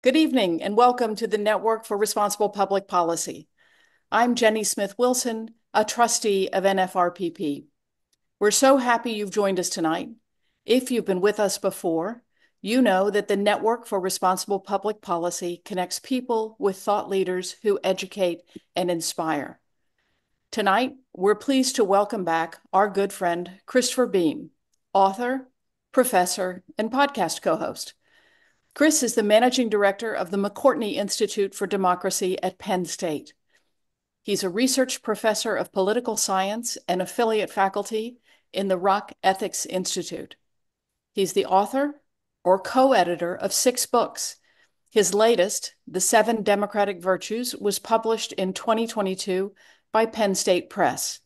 Good evening and welcome to the Network for Responsible Public Policy. I'm Jenny Smith-Wilson, a trustee of NFRPP. We're so happy you've joined us tonight. If you've been with us before, you know that the Network for Responsible Public Policy connects people with thought leaders who educate and inspire. Tonight, we're pleased to welcome back our good friend, Christopher Beem, author, professor, and podcast co-host. Chris is the managing director of the McCourtney Institute for Democracy at Penn State. He's a research professor of political science and affiliate faculty in the Rock Ethics Institute. He's the author or co-editor of 6 books. His latest, The 7 Democratic Virtues, was published in 2022 by Penn State Press.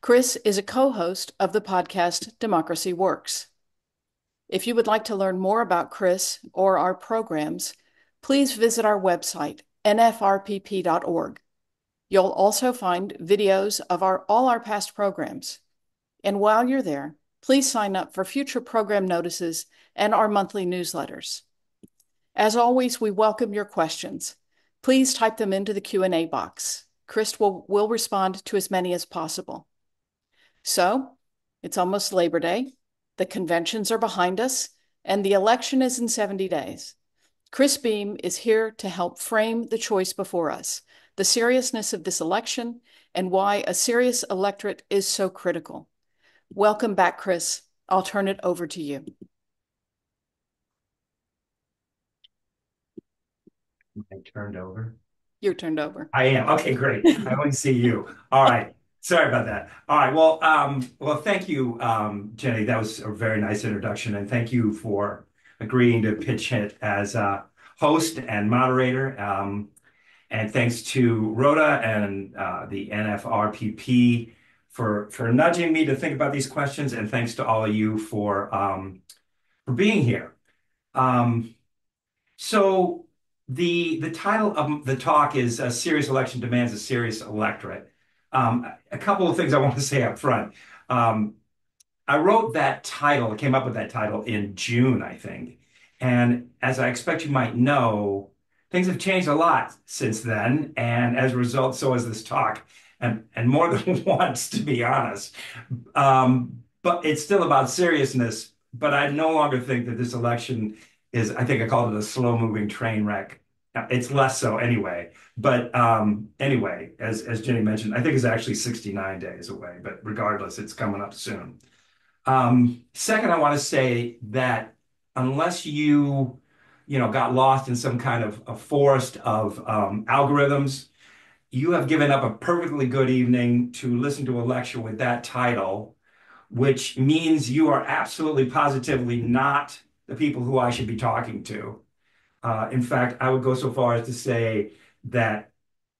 Chris is a co-host of the podcast Democracy Works. If you would like to learn more about Chris or our programs, please visit our website, nfrpp.org. You'll also find videos of all our past programs. And while you're there, please sign up for future program notices and our monthly newsletters. As always, we welcome your questions. Please type them into the Q&A box. Chris will respond to as many as possible. So, it's almost Labor Day. The conventions are behind us, and the election is in 70 days. Chris Beem is here to help frame the choice before us, the seriousness of this election, and why a serious electorate is so critical. Welcome back, Chris. I'll turn it over to you. I turned over. You're turned over. I am. Okay, great. I only see you. All right. Sorry about that. All right. Well, thank you, Jenny. That was a very nice introduction, and thank you for agreeing to pitch it as a host and moderator. And thanks to Rhoda and the NFRPP for nudging me to think about these questions, and thanks to all of you for being here. So the title of the talk is "A Serious Election Demands a Serious Electorate." A couple of things I want to say up front. I wrote that title, came up with that title in June, I think. And as I expect you might know, things have changed a lot since then. And as a result, so has this talk, and more than once, to be honest. But it's still about seriousness. But I no longer think that this election is, I think I called it a slow-moving train wreck. It's less so anyway. But anyway, as Jenny mentioned, I think it's actually 69 days away. But regardless, it's coming up soon. Second, I want to say that unless you got lost in some kind of a forest of algorithms, you have given up a perfectly good evening to listen to a lecture with that title, which means you are absolutely positively not the people who I should be talking to. In fact, I would go so far as to say that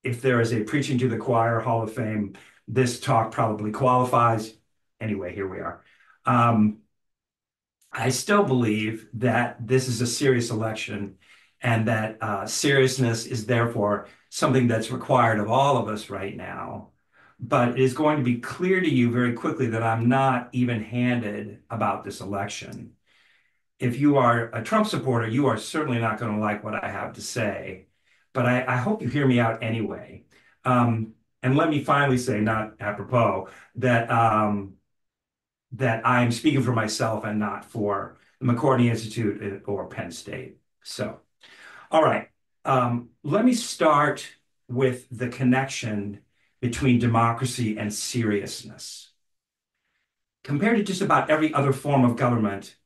if there is a Preaching to the Choir Hall of Fame, this talk probably qualifies. Anyway, here we are. I still believe that this is a serious election and that seriousness is therefore something that's required of all of us right now. But it is going to be clear to you very quickly that I'm not even-handed about this election. If you are a Trump supporter, you are certainly not going to like what I have to say. But I hope you hear me out anyway. And let me finally say, not apropos, that I'm speaking for myself and not for the McCourtney Institute or Penn State. So, all right. Let me start with the connection between democracy and seriousness. Compared to just about every other form of government,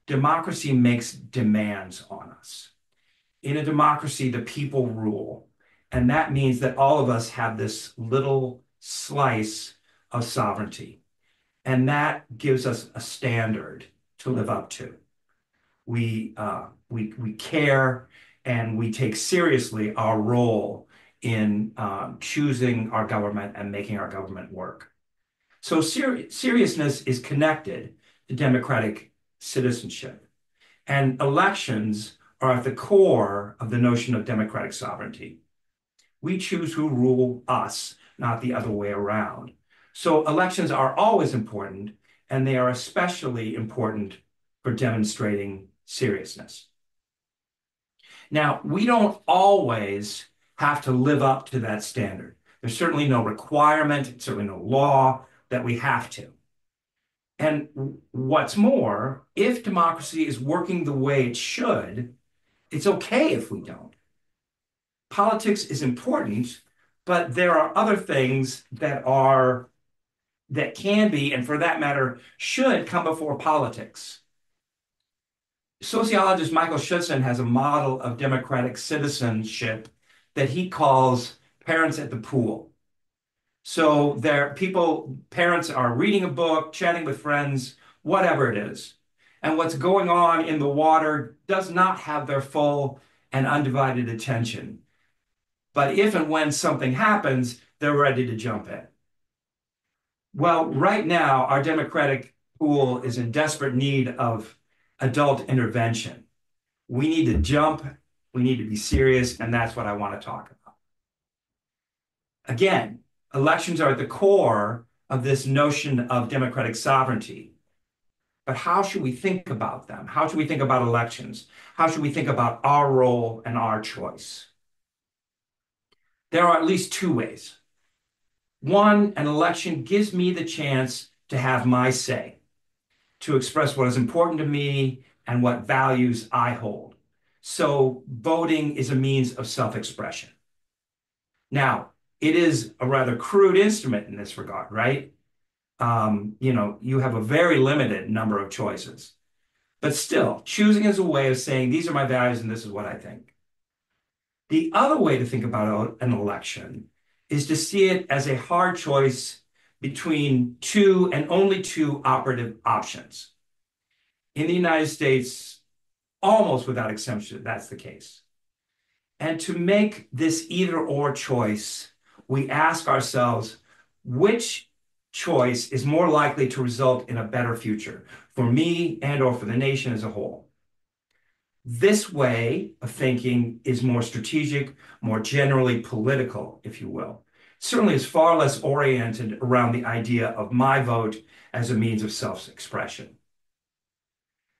democracy makes demands on us. In a democracy, the people rule. And that means that all of us have this little slice of sovereignty. And that gives us a standard to live up to. We care and we take seriously our role in choosing our government and making our government work. So seriousness is connected to democratic citizenship. And elections are at the core of the notion of democratic sovereignty. We choose who rule us, not the other way around. So elections are always important, and they are especially important for demonstrating seriousness. Now, we don't always have to live up to that standard. There's certainly no requirement, certainly no law that we have to. And what's more, if democracy is working the way it should, it's okay if we don't. Politics is important, but there are other things that can be, and for that matter, should come before politics. Sociologist Michael Schutzen has a model of democratic citizenship that he calls parents at the pool. So parents are reading a book, chatting with friends, whatever it is. And what's going on in the water does not have their full and undivided attention. But if and when something happens, they're ready to jump in. Well, right now, our democratic pool is in desperate need of adult intervention. We need to jump, we need to be serious, and that's what I want to talk about. Again, elections are at the core of this notion of democratic sovereignty. But how should we think about them? How should we think about elections? How should we think about our role and our choice? There are at least two ways. One, an election gives me the chance to have my say, to express what is important to me and what values I hold. So voting is a means of self-expression. Now, it is a rather crude instrument in this regard, right? You have a very limited number of choices. But still, choosing is a way of saying, these are my values and this is what I think. The other way to think about an election is to see it as a hard choice between two and only two operative options. In the United States, almost without exception, that's the case. And to make this either-or choice, we ask ourselves, which choice is more likely to result in a better future for me and or for the nation as a whole? This way of thinking is more strategic, more generally political, if you will. Certainly is far less oriented around the idea of my vote as a means of self-expression.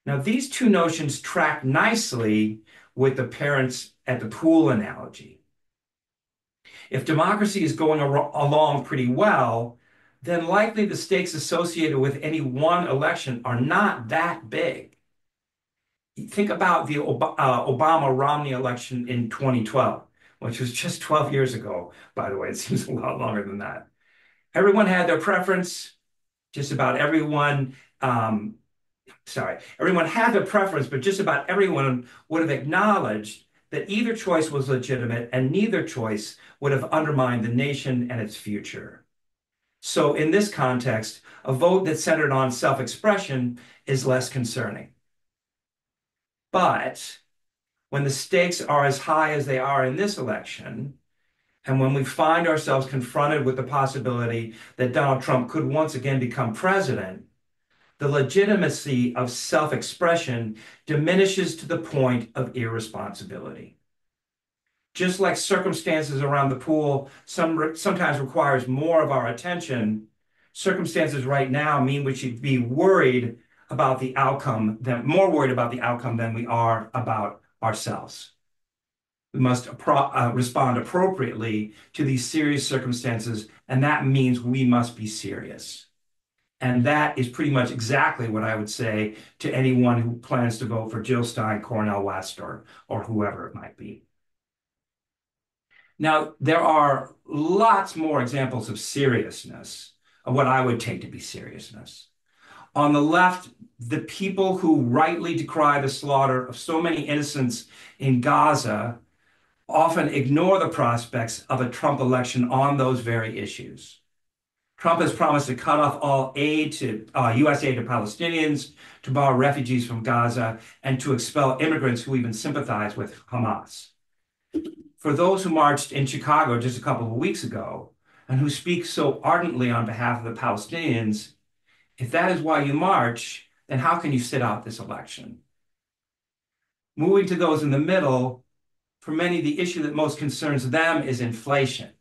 Now, these two notions track nicely with the parents at the pool analogy. If democracy is going along pretty well, then likely the stakes associated with any one election are not that big. Think about the Obama-Romney election in 2012, which was just 12 years ago, by the way. It seems a lot longer than that. Everyone had their preference. Just about everyone, everyone had their preference, but just about everyone would have acknowledged that either choice was legitimate and neither choice would have undermined the nation and its future. So in this context, a vote that's centered on self-expression is less concerning. But when the stakes are as high as they are in this election, and when we find ourselves confronted with the possibility that Donald Trump could once again become president, the legitimacy of self-expression diminishes to the point of irresponsibility. Just like circumstances around the pool sometimes requires more of our attention, circumstances right now mean we should be worried about the outcome, more worried about the outcome than we are about ourselves. We must respond appropriately to these serious circumstances, and that means we must be serious. And that is pretty much exactly what I would say to anyone who plans to vote for Jill Stein, Cornel West, or whoever it might be. Now, there are lots more examples of seriousness, of what I would take to be seriousness. On the left, the people who rightly decry the slaughter of so many innocents in Gaza often ignore the prospects of a Trump election on those very issues. Trump has promised to cut off all aid to U.S. aid to Palestinians, to bar refugees from Gaza, and to expel immigrants who even sympathize with Hamas. For those who marched in Chicago just a couple of weeks ago, and who speak so ardently on behalf of the Palestinians, if that is why you march, then how can you sit out this election? Moving to those in the middle, for many, the issue that most concerns them is inflation.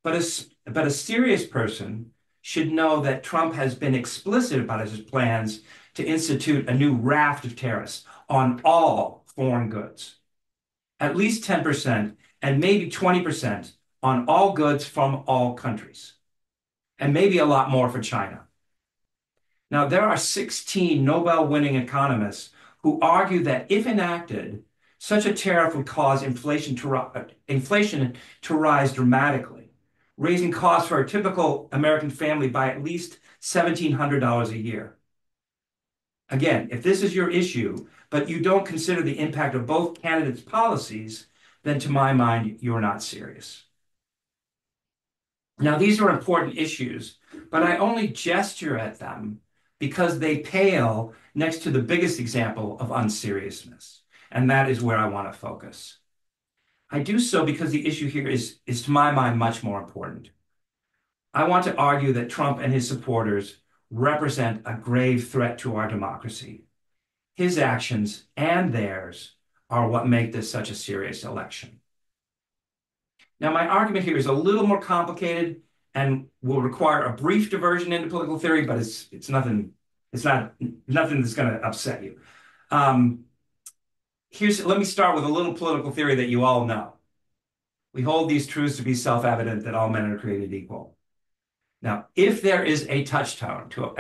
But a serious person should know that Trump has been explicit about his plans to institute a new raft of tariffs on all foreign goods. at least 10%, and maybe 20% on all goods from all countries, and maybe a lot more for China. Now, there are 16 Nobel-winning economists who argue that if enacted, such a tariff would cause inflation to rise dramatically, raising costs for a typical American family by at least $1,700 a year. Again, if this is your issue, but you don't consider the impact of both candidates' policies, then to my mind, you're not serious. Now, these are important issues, but I only gesture at them because they pale next to the biggest example of unseriousness, and that is where I want to focus. I do so because the issue here is to my mind, much more important. I want to argue that Trump and his supporters represent a grave threat to our democracy. His actions and theirs are what make this such a serious election. Now, my argument here is a little more complicated and will require a brief diversion into political theory, but it's nothing that's going to upset you. Um, Let me start with a little political theory that you all know. We hold these truths to be self-evident that all men are created equal. Now, if there is a touchstone to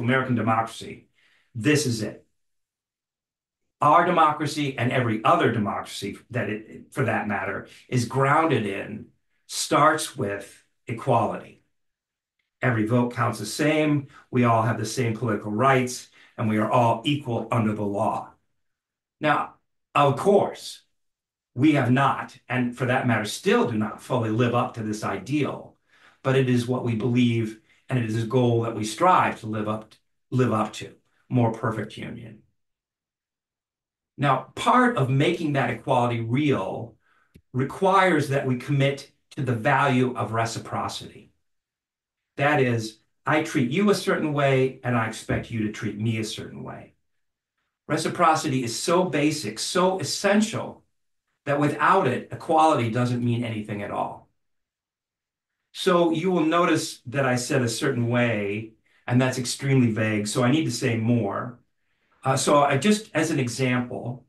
American democracy, this is it. Our democracy and every other democracy for that matter, is grounded in, starts with equality. Every vote counts the same. We all have the same political rights, and we are all equal under the law. Now, of course, we have not, and for that matter, still do not fully live up to this ideal, but it is what we believe, and it is a goal that we strive to live up to, more perfect union. Now, part of making that equality real requires that we commit to the value of reciprocity. That is, I treat you a certain way, and I expect you to treat me a certain way. Reciprocity is so basic, so essential, that without it, equality doesn't mean anything at all. So you will notice that I said a certain way, and that's extremely vague, so I need to say more. So I just, as an example,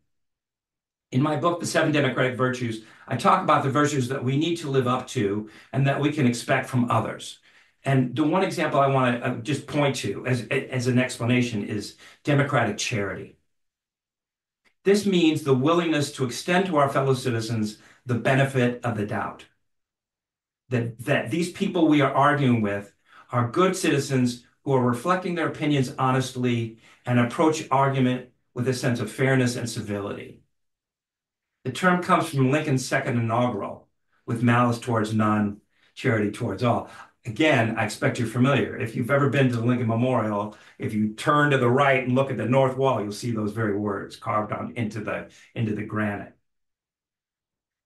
in my book, The Seven Democratic Virtues, I talk about the virtues that we need to live up to and that we can expect from others. And the one example I want to just point to as an explanation is democratic charity. This means the willingness to extend to our fellow citizens the benefit of the doubt. That these people we are arguing with are good citizens who are reflecting their opinions honestly and approach argument with a sense of fairness and civility. The term comes from Lincoln's second inaugural, with malice towards none, charity towards all. Again, I expect you're familiar. If you've ever been to the Lincoln Memorial, if you turn to the right and look at the north wall, you'll see those very words carved into the granite.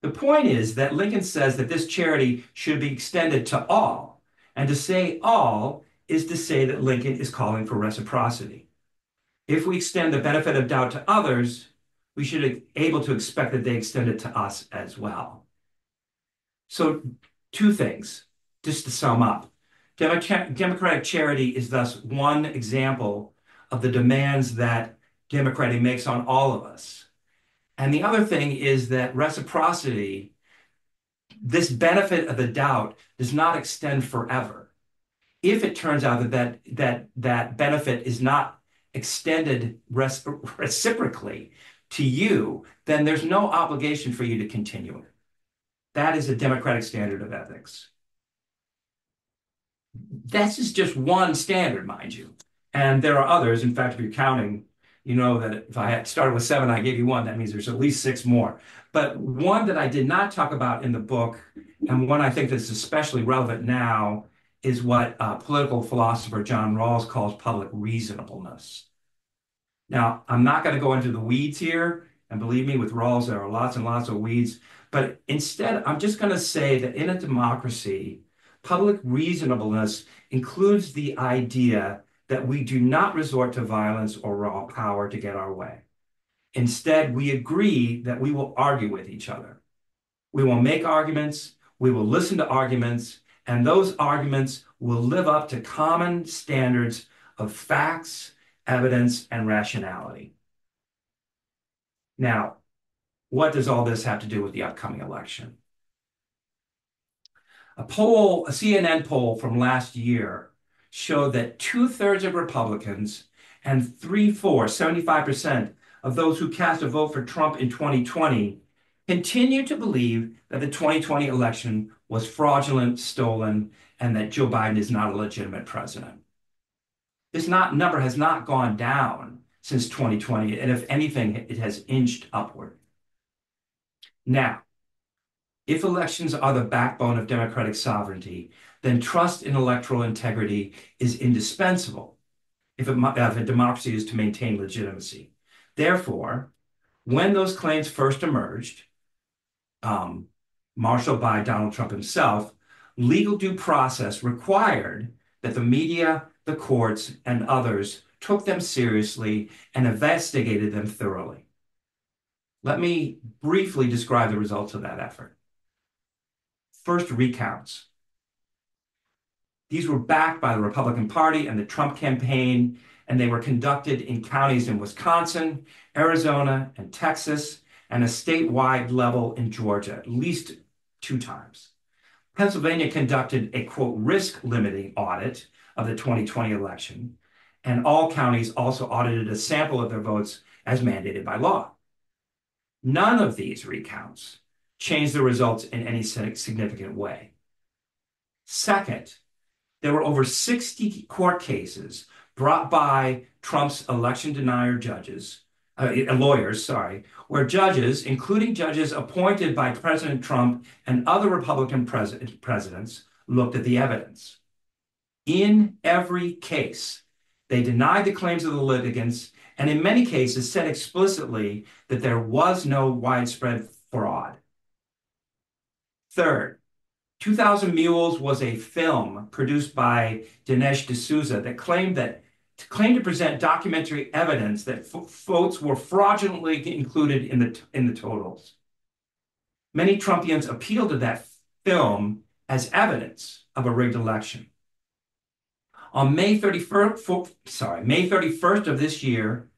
The point is that Lincoln says that this charity should be extended to all. And to say all is to say that Lincoln is calling for reciprocity. If we extend the benefit of doubt to others, we should be able to expect that they extend it to us as well. So, two things, just to sum up. Democratic charity is thus one example of the demands that democracy makes on all of us. And the other thing is that reciprocity, this benefit of the doubt, does not extend forever. If it turns out that benefit is not extended reciprocally to you, then there's no obligation for you to continue it. That is a democratic standard of ethics. This is just one standard, mind you. And there are others. In fact, if you're counting, you know that if I had started with seven, I gave you one, that means there's at least six more. But one that I did not talk about in the book, and one I think that's especially relevant now, is what political philosopher John Rawls calls public reasonableness. Now, I'm not going to go into the weeds here, and believe me, with Rawls, there are lots and lots of weeds. But instead, I'm just going to say that in a democracy, public reasonableness includes the idea that we do not resort to violence or raw power to get our way. Instead, we agree that we will argue with each other. We will make arguments, we will listen to arguments, and those arguments will live up to common standards of facts, evidence, and rationality. Now, What does all this have to do with the upcoming election? A CNN poll from last year showed that two-thirds of Republicans and three-fourths, 75% of those who cast a vote for Trump in 2020 continue to believe that the 2020 election was fraudulent, stolen, and that Joe Biden is not a legitimate president. Number has not gone down since 2020, and if anything, it has inched upward. Now, if elections are the backbone of democratic sovereignty, then trust in electoral integrity is indispensable if a democracy is to maintain legitimacy. Therefore, when those claims first emerged, um, marshaled by Donald Trump himself, legal due process required that the media, the courts, and others took them seriously and investigated them thoroughly. Let me briefly describe the results of that effort. First, recounts. These were backed by the Republican Party and the Trump campaign, and they were conducted in counties in Wisconsin, Arizona, and Texas, and a statewide level in Georgia, at least 2 times. Pennsylvania conducted a, quote, risk limiting audit of the 2020 election, and all counties also audited a sample of their votes as mandated by law. None of these recounts changed the results in any significant way. Second, there were over 60 court cases brought by Trump's election denier lawyers, where judges, including judges appointed by President Trump and other Republican presidents, looked at the evidence. In every case, they denied the claims of the litigants, and in many cases said explicitly that there was no widespread fraud. Third, 2000 Mules was a film produced by Dinesh D'Souza that claimed to present documentary evidence that votes were fraudulently included in the totals. Many Trumpians appealed to that film as evidence of a rigged election. On May 31st of this year,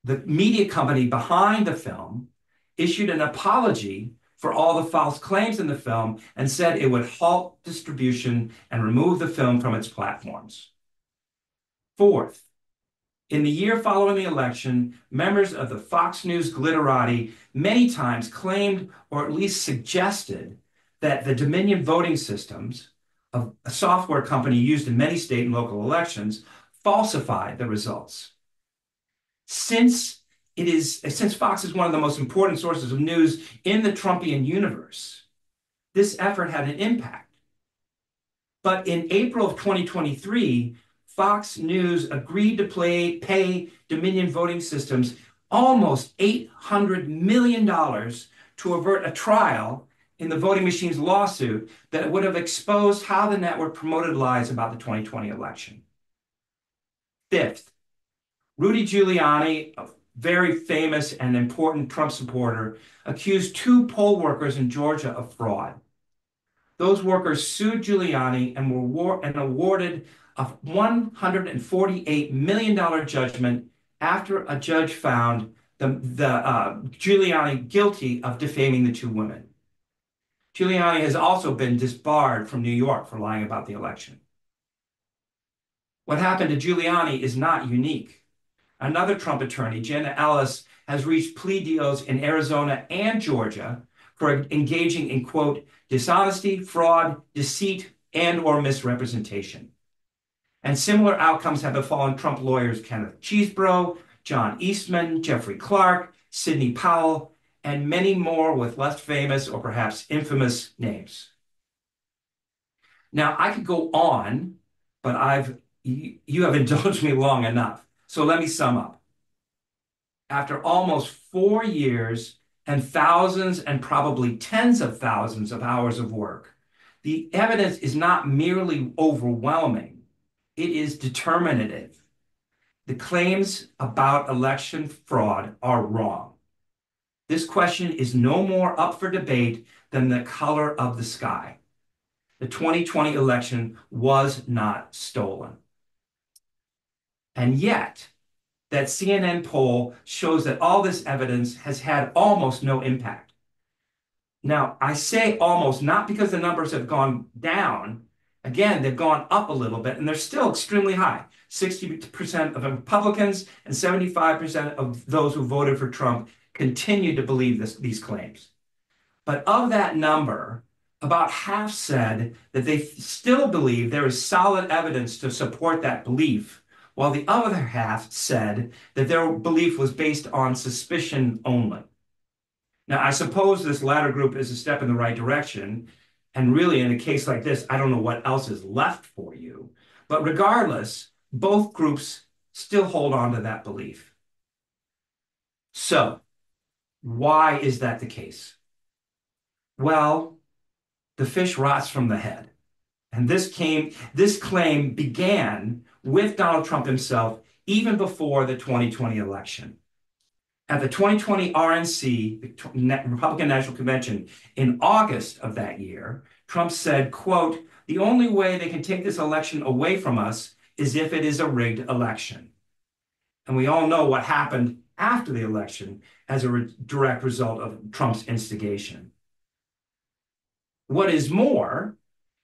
the media company behind the film issued an apology for all the false claims in the film and said it would halt distribution and remove the film from its platforms. Fourth, in the year following the election, members of the Fox News glitterati many times claimed or at least suggested that the Dominion voting systems, a software company used in many state and local elections, falsified the results. Since Fox is one of the most important sources of news in the Trumpian universe, this effort had an impact. But in April of 2023, Fox News agreed to pay Dominion voting systems almost $800 million to avert a trial in the voting machines lawsuit that would have exposed how the network promoted lies about the 2020 election. Fifth, Rudy Giuliani, a very famous and important Trump supporter, accused 2 poll workers in Georgia of fraud. Those workers sued Giuliani and were awarded a $148 million judgment after a judge found Giuliani guilty of defaming the 2 women. Giuliani has also been disbarred from New York for lying about the election. What happened to Giuliani is not unique. Another Trump attorney, Jenna Ellis, has reached plea deals in Arizona and Georgia for engaging in, quote, dishonesty, fraud, deceit, and/or misrepresentation. And similar outcomes have befallen Trump lawyers Kenneth Chesebro, John Eastman, Jeffrey Clark, Sidney Powell, and many more with less famous or perhaps infamous names. Now, I could go on, but you have indulged me long enough. So let me sum up. After almost 4 years and thousands and probably tens of thousands of hours of work, the evidence is not merely overwhelming, it is determinative. The claims about election fraud are wrong. This question is no more up for debate than the color of the sky. The 2020 election was not stolen. And yet, that CNN poll shows that all this evidence has had almost no impact. Now, I say almost not because the numbers have gone down. Again, they've gone up a little bit, and they're still extremely high. 60% of Republicans and 75% of those who voted for Trump continue to believe these claims. But of that number, about half said that they still believe there is solid evidence to support that belief, while the other half said that their belief was based on suspicion only. Now, I suppose this latter group is a step in the right direction. And really, in a case like this, I don't know what else is left for you. But regardless, both groups still hold on to that belief. So, why is that the case? Well, the fish rots from the head. And this claim began with Donald Trump himself even before the 2020 election. At the 2020 RNC, the Republican National Convention, in August of that year, Trump said, quote, "The only way they can take this election away from us is if it is a rigged election." And we all know what happened after the election as a direct result of Trump's instigation. What is more,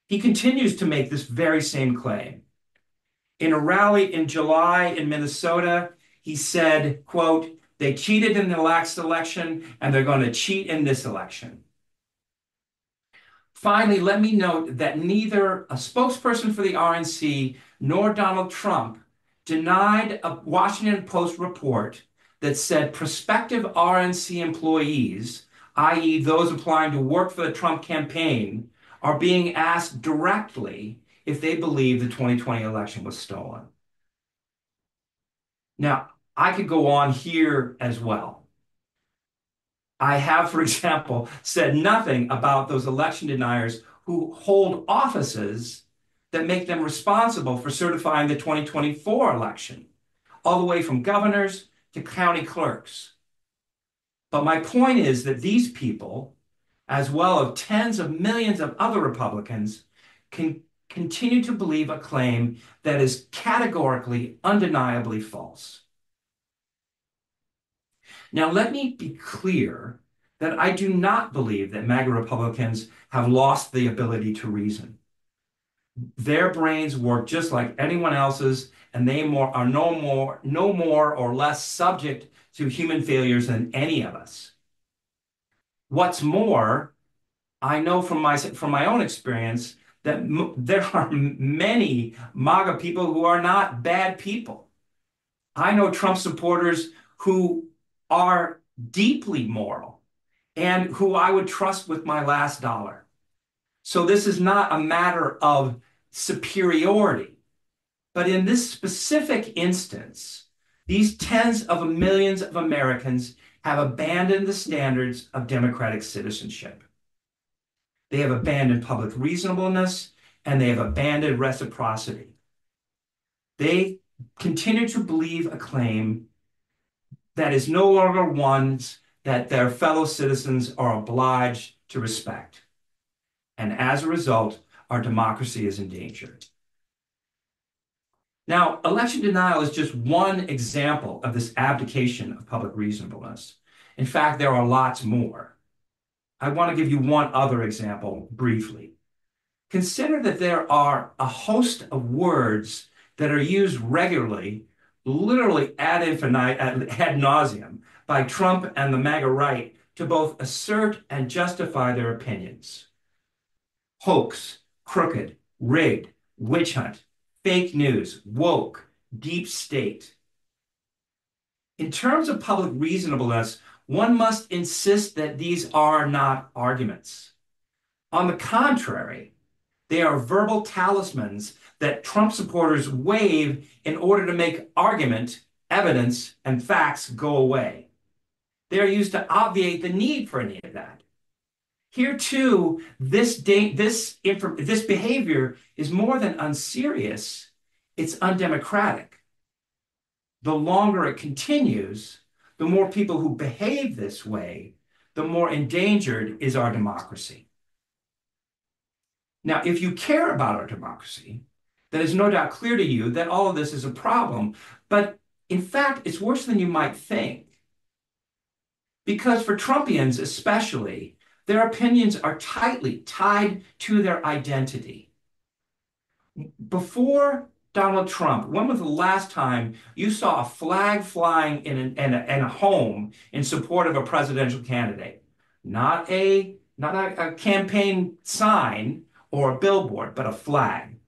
he continues to make this very same claim. In a rally in July in Minnesota, he said, quote, "They cheated in the last election and they're going to cheat in this election." Finally, let me note that neither a spokesperson for the RNC nor Donald Trump denied a Washington Post report that said prospective RNC employees, i.e., those applying to work for the Trump campaign, are being asked directly if they believe the 2020 election was stolen. Now, I could go on here as well. I have, for example, said nothing about those election deniers who hold offices that make them responsible for certifying the 2024 election, all the way from governors to county clerks. But my point is that these people, as well as tens of millions of other Republicans, can continue to believe a claim that is categorically, undeniably false. Now, let me be clear that I do not believe that MAGA Republicans have lost the ability to reason. Their brains work just like anyone else's, and they are no more or less subject to human failures than any of us. What's more, I know from my own experience that there are many MAGA people who are not bad people. I know Trump supporters who are deeply moral and who I would trust with my last dollar. So this is not a matter of superiority. But in this specific instance, these tens of millions of Americans have abandoned the standards of democratic citizenship. They have abandoned public reasonableness and they have abandoned reciprocity. They continue to believe a claim that is no longer one that their fellow citizens are obliged to respect. And as a result, our democracy is endangered. Now, election denial is just one example of this abdication of public reasonableness. In fact, there are lots more. I want to give you one other example briefly. Consider that there are a host of words that are used regularly, literally ad nauseum, by Trump and the MAGA right to both assert and justify their opinions. Hoax, crooked, rigged, witch hunt, fake news, woke, deep state. In terms of public reasonableness, one must insist that these are not arguments. On the contrary, they are verbal talismans that Trump supporters wave in order to make argument, evidence, and facts go away. They are used to obviate the need for any of that. Here too, this behavior is more than unserious, it's undemocratic. The longer it continues, the more people who behave this way, the more endangered is our democracy. Now, if you care about our democracy, that is no doubt clear to you that all of this is a problem. But In fact, it's worse than you might think. Because for Trumpians especially, their opinions are tightly tied to their identity. Before Donald Trump, when was the last time you saw a flag flying in a home in support of a presidential candidate? Not a campaign sign or a billboard, but a flag.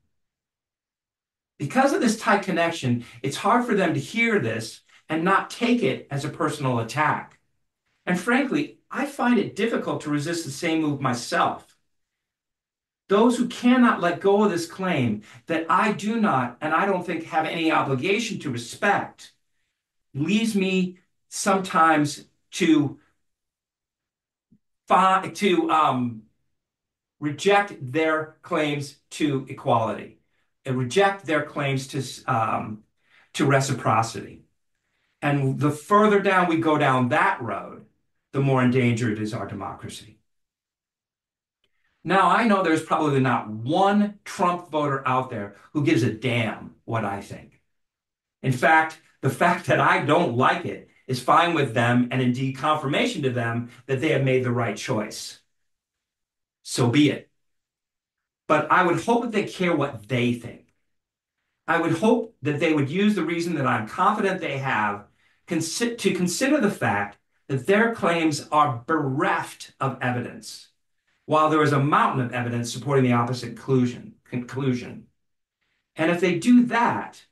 Because of this tight connection, it's hard for them to hear this and not take it as a personal attack. And frankly, I find it difficult to resist the same move myself. Those who cannot let go of this claim that I do not, and I don't think have any obligation to respect, leads me sometimes to reject their claims to equality and reject their claims to reciprocity. And the further down we go down that road, the more endangered is our democracy. Now, I know there's probably not one Trump voter out there who gives a damn what I think. In fact, the fact that I don't like it is fine with them and indeed confirmation to them that they have made the right choice. So be it. But I would hope that they care what they think. I would hope that they would use the reason that I'm confident they have to consider the fact that their claims are bereft of evidence, while there is a mountain of evidence supporting the opposite conclusion. And if they do that,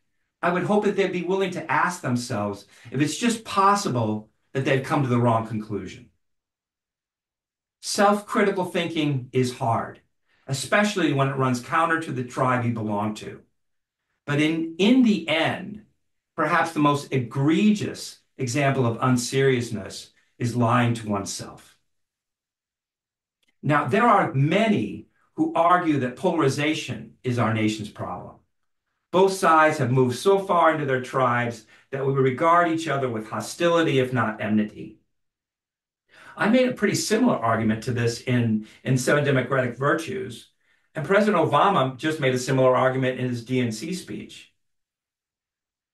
I would hope that they'd be willing to ask themselves if it's just possible that they've come to the wrong conclusion. Self-critical thinking is hard, especially when it runs counter to the tribe you belong to. But in the end, perhaps the most egregious example of unseriousness is lying to oneself. Now, there are many who argue that polarization is our nation's problem. Both sides have moved so far into their tribes that we regard each other with hostility, if not enmity. I made a pretty similar argument to this in Seven Democratic Virtues, and President Obama just made a similar argument in his DNC speech.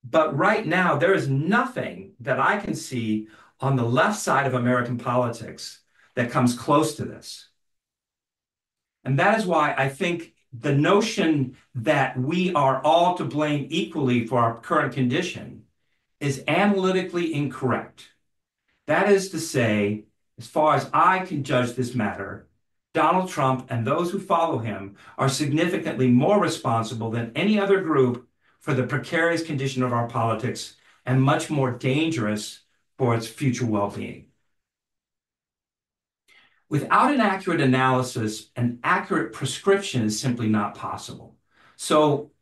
But right now, there is nothing that I can see on the left side of American politics that comes close to this. And that is why I think the notion that we are all to blame equally for our current condition is analytically incorrect. That is to say, as far as I can judge this matter, Donald Trump and those who follow him are significantly more responsible than any other group for the precarious condition of our politics and much more dangerous for its future well-being. Without an accurate analysis, an accurate prescription is simply not possible. So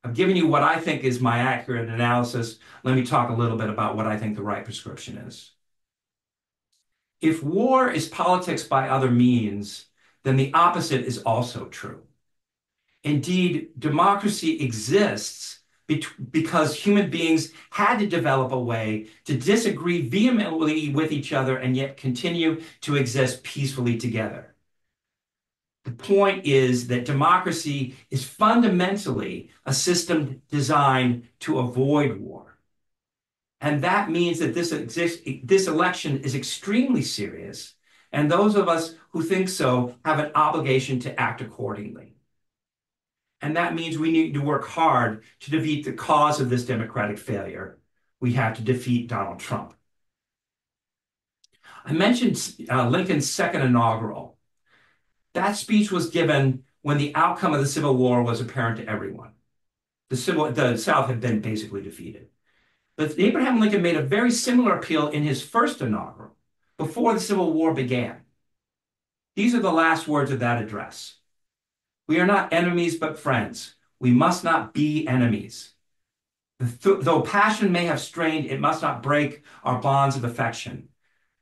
I've given you what I think is my accurate analysis. Let me talk a little bit about what I think the right prescription is. If war is politics by other means, then the opposite is also true. Indeed, democracy exists because human beings had to develop a way to disagree vehemently with each other and yet continue to exist peacefully together. The point is that democracy is fundamentally a system designed to avoid war. And that means that this election is extremely serious, and those of us who think so have an obligation to act accordingly. And that means we need to work hard to defeat the cause of this democratic failure. We have to defeat Donald Trump. I mentioned Lincoln's second inaugural. That speech was given when the outcome of the Civil War was apparent to everyone. The South had been basically defeated. But Abraham Lincoln made a very similar appeal in his first inaugural, before the Civil War began. These are the last words of that address. We are not enemies, but friends. We must not be enemies. Though passion may have strained, it must not break our bonds of affection.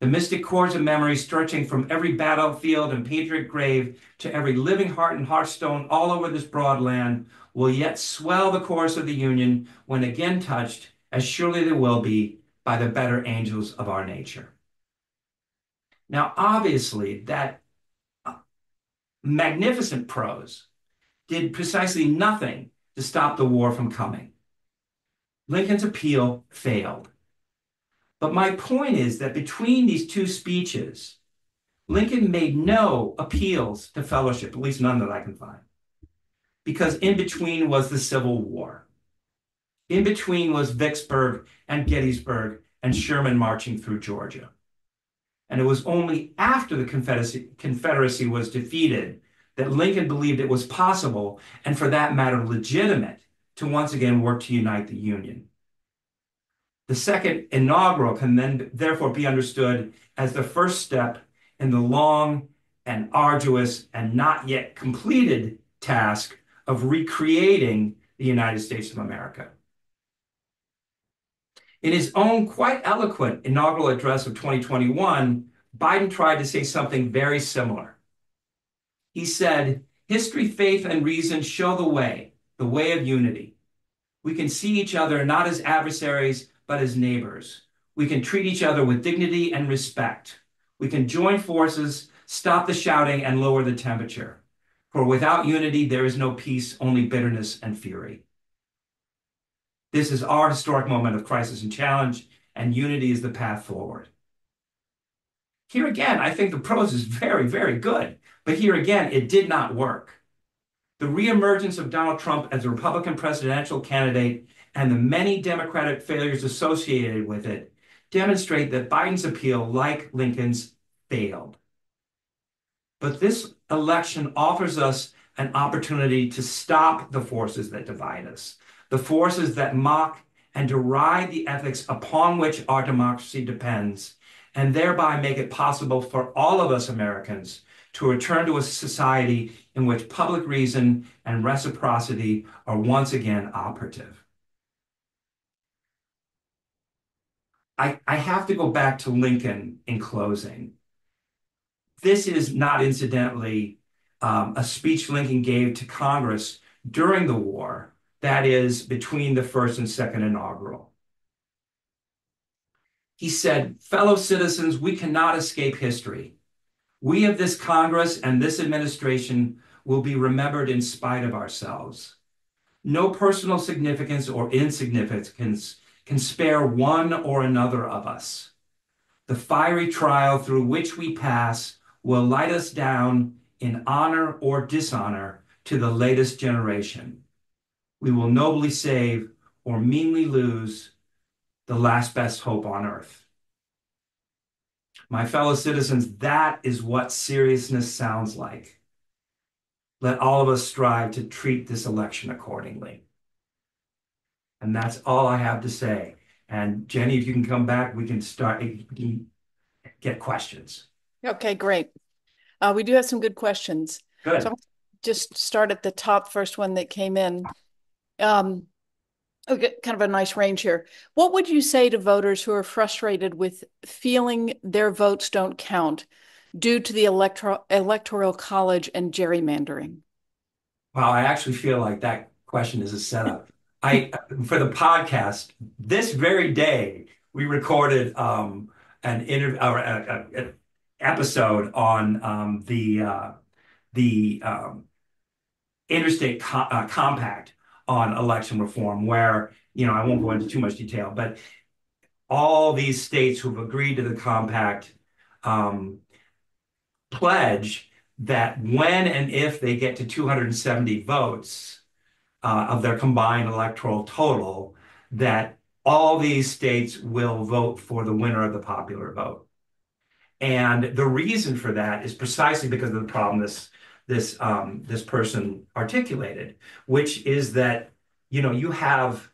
The mystic cords of memory stretching from every battlefield and patriot grave to every living heart and hearthstone all over this broad land will yet swell the chorus of the Union when again touched, as surely they will be, by the better angels of our nature. Now, obviously, that magnificent prose did precisely nothing to stop the war from coming. Lincoln's appeal failed. But my point is that between these two speeches, Lincoln made no appeals to fellowship, at least none that I can find, because in between was the Civil War. In between was Vicksburg and Gettysburg and Sherman marching through Georgia. And it was only after the Confederacy was defeated that Lincoln believed it was possible, and for that matter, legitimate, to once again work to unite the Union. The second inaugural can then therefore be understood as the first step in the long and arduous and not yet completed task of recreating the United States of America. In his own quite eloquent inaugural address of 2021, Biden tried to say something very similar. He said, "History, faith, and reason show the way of unity. We can see each other not as adversaries, but as neighbors. We can treat each other with dignity and respect. We can join forces, stop the shouting, and lower the temperature. For without unity, there is no peace, only bitterness and fury." This is our historic moment of crisis and challenge, and unity is the path forward. Here again, I think the prose is very, very good. But here again, it did not work. The reemergence of Donald Trump as a Republican presidential candidate and the many Democratic failures associated with it demonstrate that Biden's appeal, like Lincoln's, failed. But this election offers us an opportunity to stop the forces that divide us, the forces that mock and deride the ethics upon which our democracy depends, and thereby make it possible for all of us Americans to return to a society in which public reason and reciprocity are once again operative. I have to go back to Lincoln in closing. This is not incidentally a speech Lincoln gave to Congress during the war, that is, between the first and second inaugural. He said, "Fellow citizens, we cannot escape history. We of this Congress and this administration will be remembered in spite of ourselves. No personal significance or insignificance can spare one or another of us. The fiery trial through which we pass will light us down in honor or dishonor to the latest generation. We will nobly save or meanly lose the last best hope on earth." My fellow citizens, that is what seriousness sounds like. Let all of us strive to treat this election accordingly. And that's all I have to say. And Jenny, if you can come back, we can start, we can get questions. Okay, great. We do have some good questions. So Good. I'll just start at the top, first one that came in. Okay, kind of a nice range here. What would you say to voters who are frustrated with feeling their votes don't count due to the electoral college and gerrymandering? Wow, I actually feel like that question is a setup. For the podcast, this very day, we recorded an interview or an episode on the interstate compact on election reform, where I won't go into too much detail, but all these states who've agreed to the compact um, pledge that when and if they get to 270 votes of their combined electoral total, that all these states will vote for the winner of the popular vote. And the reason for that is precisely because of the problem this person articulated, which is that you have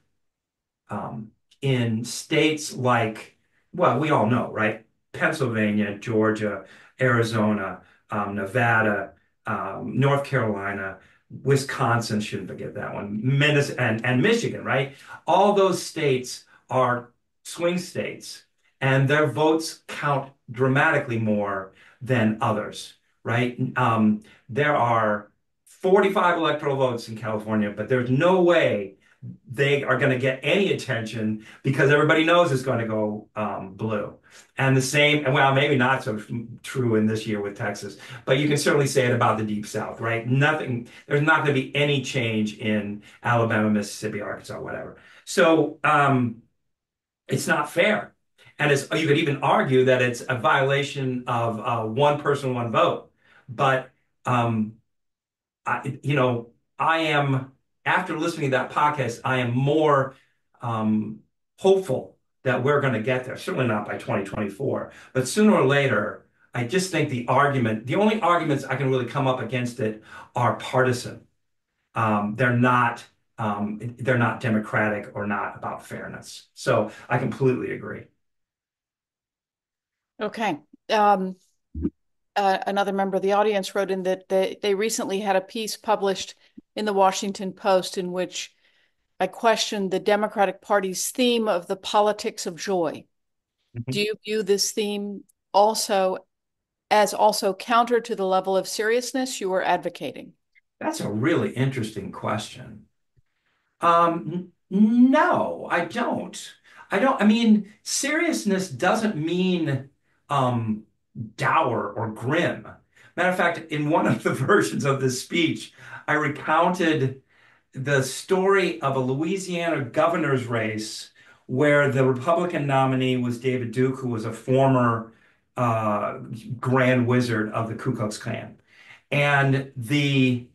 in states like, well, we all know, right? Pennsylvania, Georgia, Arizona, Nevada, North Carolina, Wisconsin, shouldn't forget that one, Minnesota, and Michigan, right? All those states are swing states, and their votes count dramatically more than others, right? There are 45 electoral votes in California, but there's no way they are going to get any attention because everybody knows it's going to go blue. And the same, and well, maybe not so true in this year with Texas, but you can certainly say it about the Deep South, right? Nothing, there's not going to be any change in Alabama, Mississippi, Arkansas, whatever. So it's not fair. And you could even argue that it's a violation of one person, one vote. But um, you know, I am, after listening to that podcast, I am more um, hopeful that we're going to get there. Certainly not by 2024, but sooner or later, I just think the only arguments I can really come up against it are partisan. They're they're not democratic or not about fairness. So I completely agree. Okay. Um, Another member of the audience wrote in that they recently had a piece published in the Washington Post in which I questioned the Democratic Party's theme of the politics of joy. Do Mhm. you view this theme also as also counter to the level of seriousness you are advocating? That's a really interesting question. No, I don't. I mean, seriousness doesn't mean um, dour or grim. Matter of fact, in one of the versions of this speech, I recounted the story of a Louisiana governor's race where the Republican nominee was David Duke, who was a former uh, Grand Wizard of the Ku Klux Klan. And the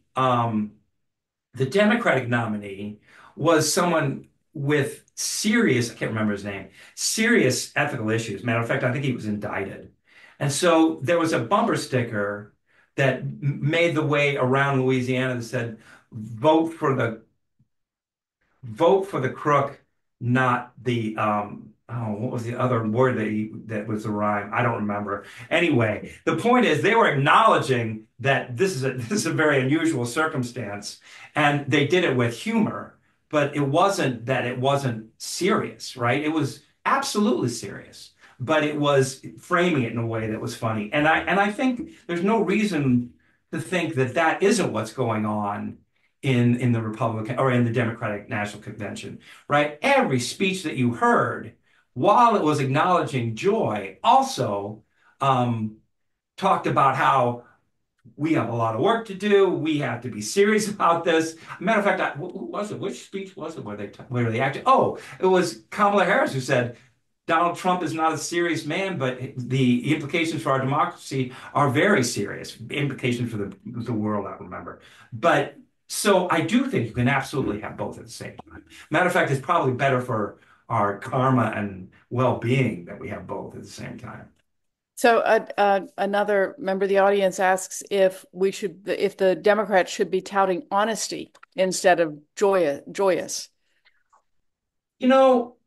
Democratic nominee was someone with serious, I can't remember his name, serious ethical issues. Matter of fact, I think he was indicted. And so there was a bumper sticker that made the way around Louisiana that said, vote for the vote for the crook, not the what was the other word that was the rhyme? I don't remember. Anyway, the point is they were acknowledging that this is a very unusual circumstance, and they did it with humor, but it wasn't that it wasn't serious, right? It was absolutely serious, but it was framing it in a way that was funny. And I think there's no reason to think that that isn't what's going on in the Republican or in the Democratic National Convention, right? Every speech that you heard, while it was acknowledging joy, also um, talked about how we have a lot of work to do. We have to be serious about this. Matter of fact, who was it? Which speech was it where they acted? Oh, it was Kamala Harris who said Donald Trump is not a serious man, but the implications for our democracy are very serious. Implications for the world, I remember. But so I do think you can absolutely have both at the same time. Matter of fact, it's probably better for our karma and well-being that we have both at the same time. So another member of the audience asks if the Democrats should be touting honesty instead of joyous. You know,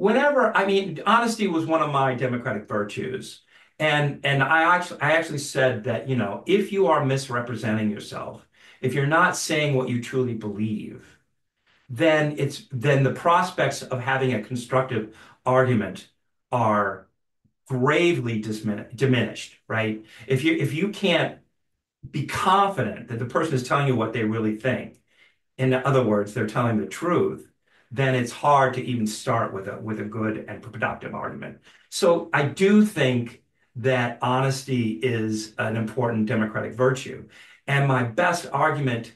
I mean, honesty was one of my democratic virtues. And I actually said that, you know, if you are misrepresenting yourself, if you're not saying what you truly believe, then the prospects of having a constructive argument are gravely diminished, right? If you can't be confident that the person is telling you what they really think, in other words, they're telling the truth, then it's hard to even start with a good and productive argument. So I do think that honesty is an important democratic virtue. And my best argument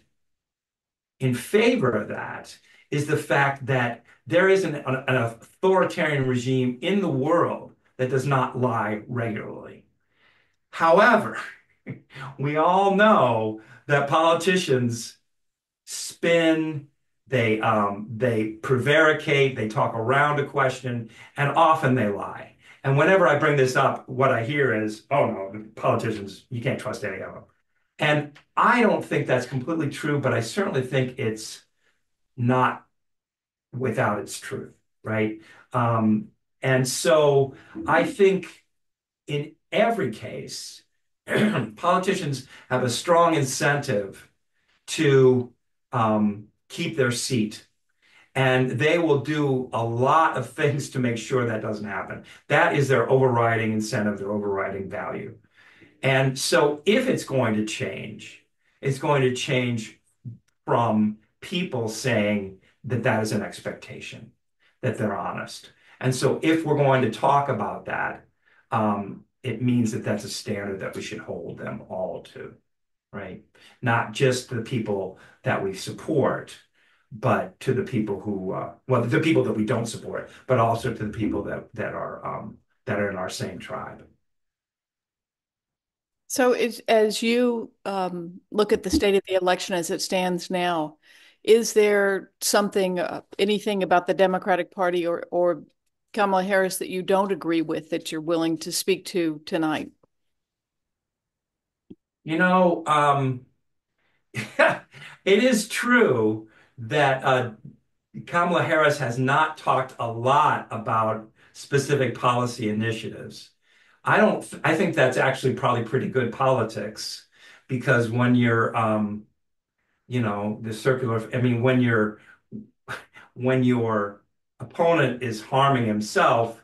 in favor of that is the fact that there is an authoritarian regime in the world that does not lie regularly. However, we all know that politicians spin, they prevaricate, they talk around a question, and often they lie. And whenever I bring this up, what I hear is, "Oh no, the politicians, you can't trust any of them." And I don't think that's completely true, but I certainly think it's not without its truth, right? Um, and so I think in every case, politicians have a strong incentive to keep their seat. And they will do a lot of things to make sure that doesn't happen. That is their overriding incentive, their overriding value. And so if it's going to change, it's going to change from people saying that that is an expectation, that they're honest. And so if we're going to talk about that, it means that that's a standard that we should hold them all to, right? Not just the people that we support, but to the people who, well, the people that we don't support, but also to the people that are in our same tribe. So, as you look at the state of the election as it stands now, is there something, anything about the Democratic Party or Kamala Harris that you don't agree with that you're willing to speak to tonight? You know, it is true that Kamala Harris has not talked a lot about specific policy initiatives. I think that's actually probably pretty good politics because when you're, the circular, I mean, when your opponent is harming himself,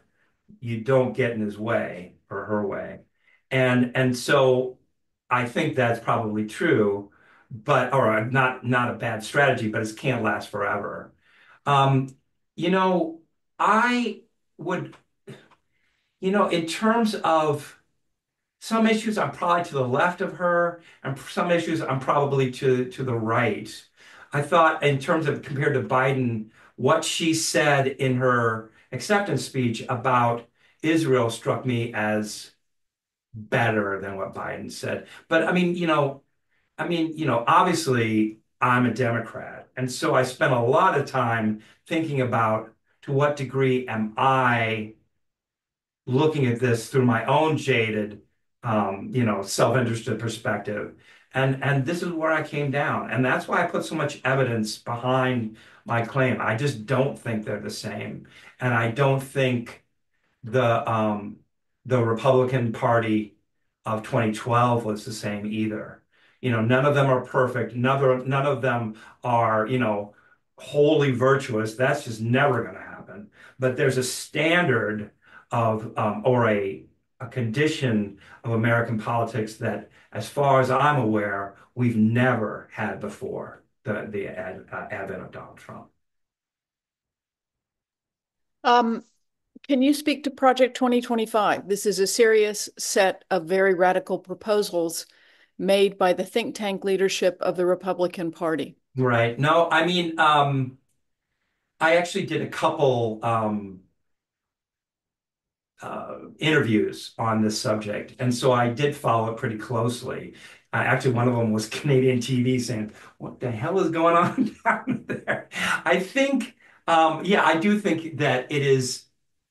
you don't get in his way or her way. And so I think that's probably true, but or not a bad strategy, but it can't last forever. Um, you know, I would, in terms of some issues, I'm probably to the left of her, and some issues I'm probably to the right. I thought, in terms of compared to Biden, what she said in her acceptance speech about Israel struck me as better than what Biden said. But obviously I'm a Democrat, and so I spent a lot of time thinking about to what degree am I looking at this through my own jaded, self-interested perspective. And this is where I came down. And that's why I put so much evidence behind my claim. I just don't think they're the same. And I don't think the the Republican Party of 2012 was the same either. None of them are perfect. None of them are, wholly virtuous. That's just never going to happen. But there's a standard of or a condition of American politics that, as far as I'm aware, we've never had before the advent of Donald Trump. Um, can you speak to Project 2025? This is a serious set of very radical proposals made by the think tank leadership of the Republican Party. Right. No, I mean, I actually did a couple interviews on this subject, and so I did follow it pretty closely. Actually, one of them was Canadian TV saying, "What the hell is going on down there?" I think, yeah, I do think that it is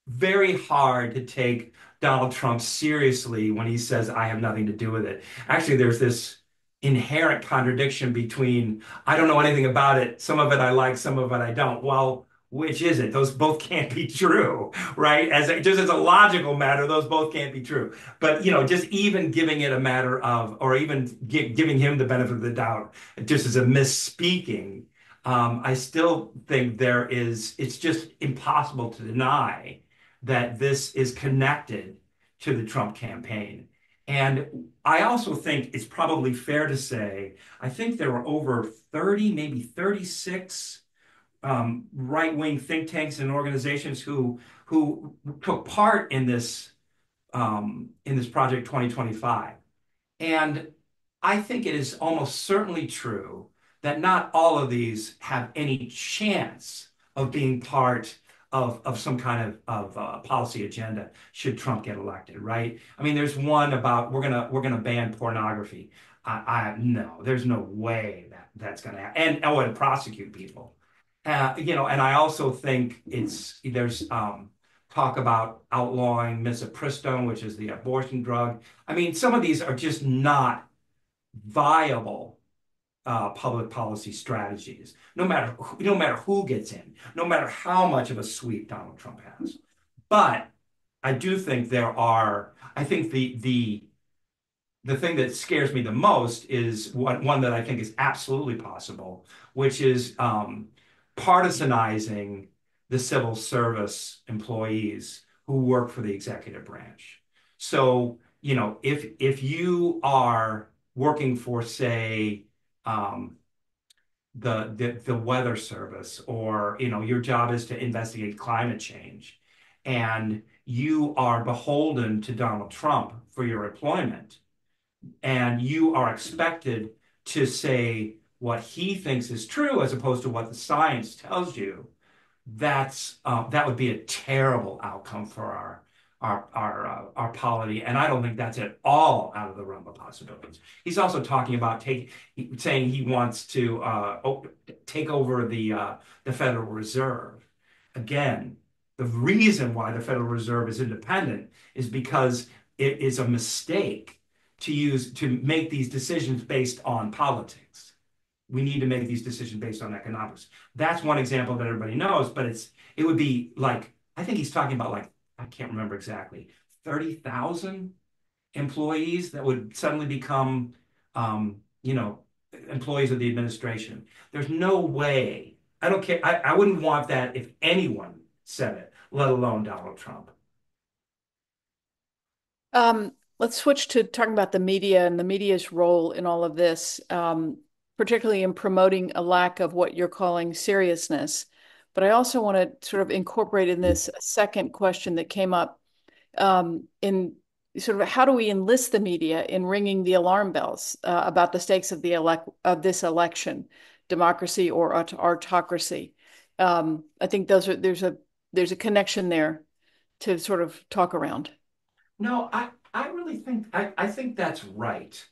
very hard to take Donald Trump seriously when he says, "I have nothing to do with it." Actually, there's this inherent contradiction between, "I don't know anything about it. Some of it I like, some of it I don't." Well, which is it? Those both can't be true, right? Just as a logical matter, those both can't be true. But just even giving it a matter of, or even giving him the benefit of the doubt, just as a misspeaking, I still think it's just impossible to deny that this is connected to the Trump campaign. And I also think it's probably fair to say, I think there were over 30, maybe 36 right-wing think tanks and organizations who took part in this Project 2025. And I think it is almost certainly true that not all of these have any chance of being part of some kind of policy agenda should Trump get elected, right? I mean, there's one about we're gonna ban pornography. I no, there's no way that's gonna happen. And prosecute people. And I also think there's talk about outlawing misoprostol, which is the abortion drug. I mean, some of these are just not viable public policy strategies, no matter who gets in, no matter how much of a sweep Donald Trump has. But I do think I think the thing that scares me the most is one that I think is absolutely possible, which is partisanizing the civil service employees who work for the executive branch. So, if you are working for, say, um, the weather service, or your job is to investigate climate change, and you are beholden to Donald Trump for your employment, and you are expected to say what he thinks is true as opposed to what the science tells you, that would be a terrible outcome for our polity, and I don't think that's at all out of the realm of possibilities. He's also talking about saying he wants to take over the Federal Reserve. Again, the reason why the Federal Reserve is independent is because it is a mistake to make these decisions based on politics. We need to make these decisions based on economics. That's one example that everybody knows, but it would be like, I think he's talking about like, I can't remember exactly, 30,000 employees that would suddenly become, employees of the administration. There's no way. I don't care. I wouldn't want that if anyone said it, let alone Donald Trump. Let's switch to talking about the media and the media's role in all of this, particularly in promoting a lack of what you're calling seriousness. But I also want to sort of incorporate in this a second question that came up in sort of how do we enlist the media in ringing the alarm bells about the stakes of this election, democracy or autocracy? I think there's a connection there to sort of talk around. No, I really think I think that's right.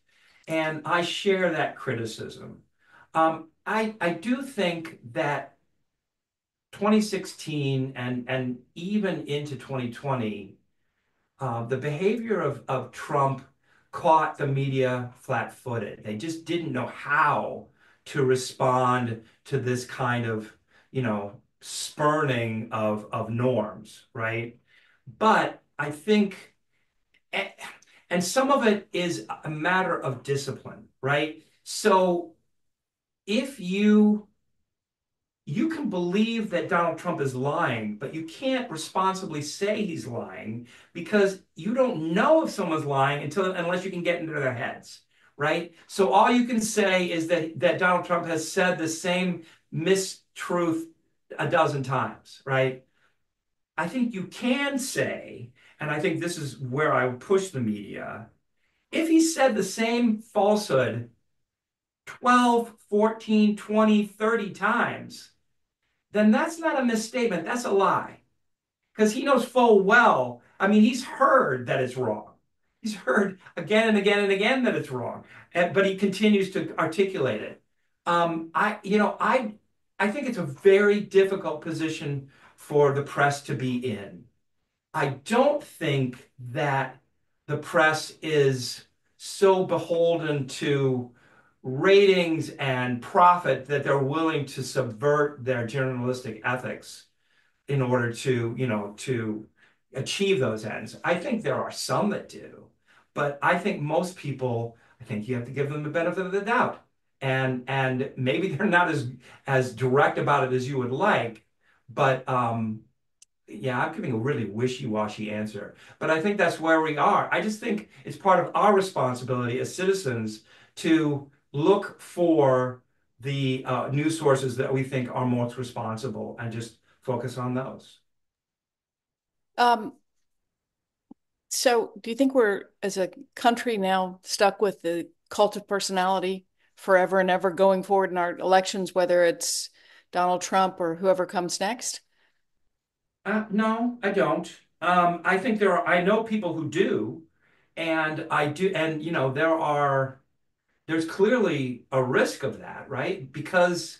And I share that criticism. I do think that 2016 and even into 2020, the behavior of Trump caught the media flat-footed. They just didn't know how to respond to this kind of, spurning of norms, right? But I think and, and some of it is a matter of discipline, right? So if you can believe that Donald Trump is lying, but you can't responsibly say he's lying because you don't know if someone's lying unless you can get into their heads, right? So all you can say is that Donald Trump has said the same mistruth a dozen times, right? I think you can say, and I think this is where I would push the media, if he said the same falsehood 12, 14, 20, 30 times, then that's not a misstatement. That's a lie. Because he knows full well, I mean, he's heard that it's wrong. He's heard again and again and again that it's wrong, but he continues to articulate it. I think it's a very difficult position for the press to be in. I don't think that the press is so beholden to ratings and profit that they're willing to subvert their journalistic ethics in order to achieve those ends. I think there are some that do, but I think most people, I think you have to give them the benefit of the doubt. And maybe they're not as direct about it as you would like, but yeah, I'm giving a really wishy-washy answer, but I think that's where we are. I just think it's part of our responsibility as citizens to look for the news sources that we think are most responsible and just focus on those. Um, so do you think we're, as a country now, stuck with the cult of personality forever and ever going forward in our elections, whether it's Donald Trump or whoever comes next? No, I don't. I think I know people who do, and I do, and there's clearly a risk of that, right? Because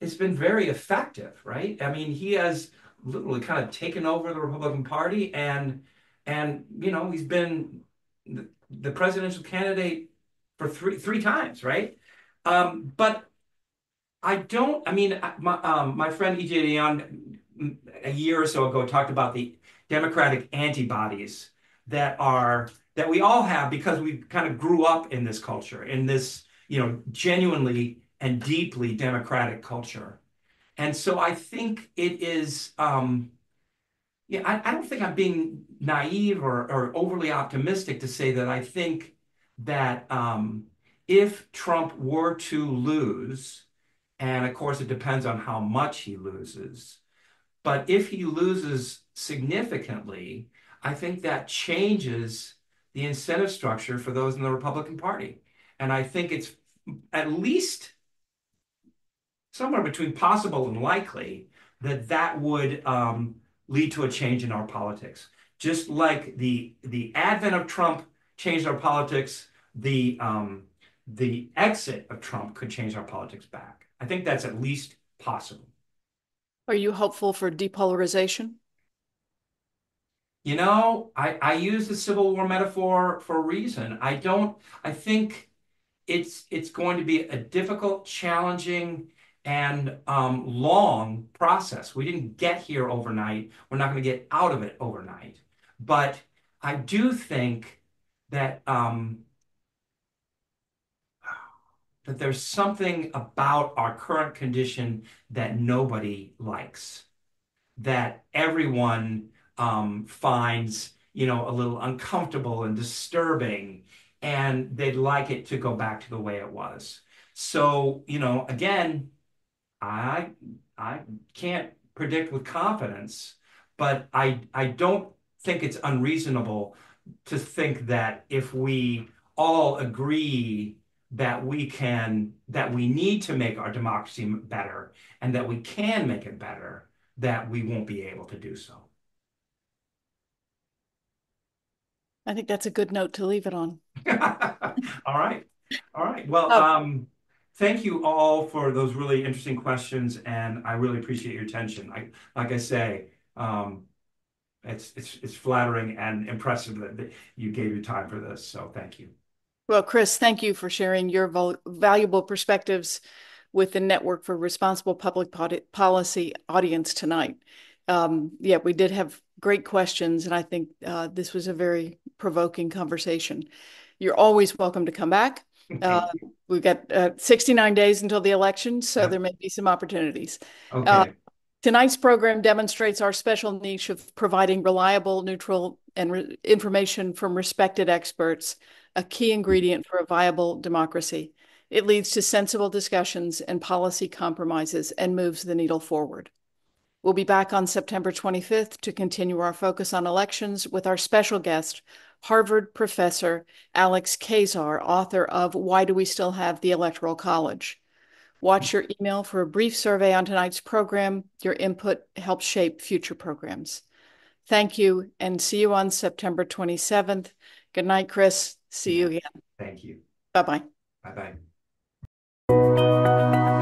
it's been very effective, right? I mean, he has literally kind of taken over the Republican Party and he's been the presidential candidate for three times, right? But I don't, I mean, my friend EJ Dionne a year or so ago talked about the Democratic antibodies that we all have because we kind of grew up in this culture, in this, genuinely and deeply democratic culture. And so I think it is, yeah, I don't think I'm being naive or overly optimistic to say that I think that if Trump were to lose, and of course it depends on how much he loses, but if he loses significantly, I think that changes the incentive structure for those in the Republican Party. And I think it's at least somewhere between possible and likely that that would lead to a change in our politics. Just like the advent of Trump changed our politics, the exit of Trump could change our politics back. I think that's at least possible. Are you hopeful for depolarization? I use the Civil War metaphor for a reason. I think it's going to be a difficult, challenging, and long process. We didn't get here overnight. We're not going to get out of it overnight. But I do think that that there's something about our current condition that nobody likes, that everyone finds, a little uncomfortable and disturbing, and they'd like it to go back to the way it was. So, again, I I can't predict with confidence, but I don't think it's unreasonable to think that if we all agree that we need to make our democracy better and that we can make it better, that we won't be able to do so. I think that's a good note to leave it on. All right. All right. Well, Oh, thank you all for those really interesting questions, and I really appreciate your attention. Like I say, it's flattering and impressive that you gave your time for this. So thank you. well, Chris, thank you for sharing your valuable perspectives with the Network for Responsible Public Policy audience tonight. Yeah, we did have great questions, and I think this was a very provoking conversation. You're always welcome to come back. Uh, Thank you. we've got 69 days until the election, so there Yep. may be some opportunities. Uh, Okay. Tonight's program demonstrates our special niche of providing reliable, neutral, and information from respected experts, a key ingredient for a viable democracy. It leads to sensible discussions and policy compromises and moves the needle forward. We'll be back on September 25th to continue our focus on elections with our special guest, Harvard professor Alex Kazar, author of Why Do We Still Have the Electoral College? Watch your email for a brief survey on tonight's program. Your input helps shape future programs. Thank you and see you on September 27th. Good night, Chris. See you Yeah. again. Thank you. Bye bye. Bye bye.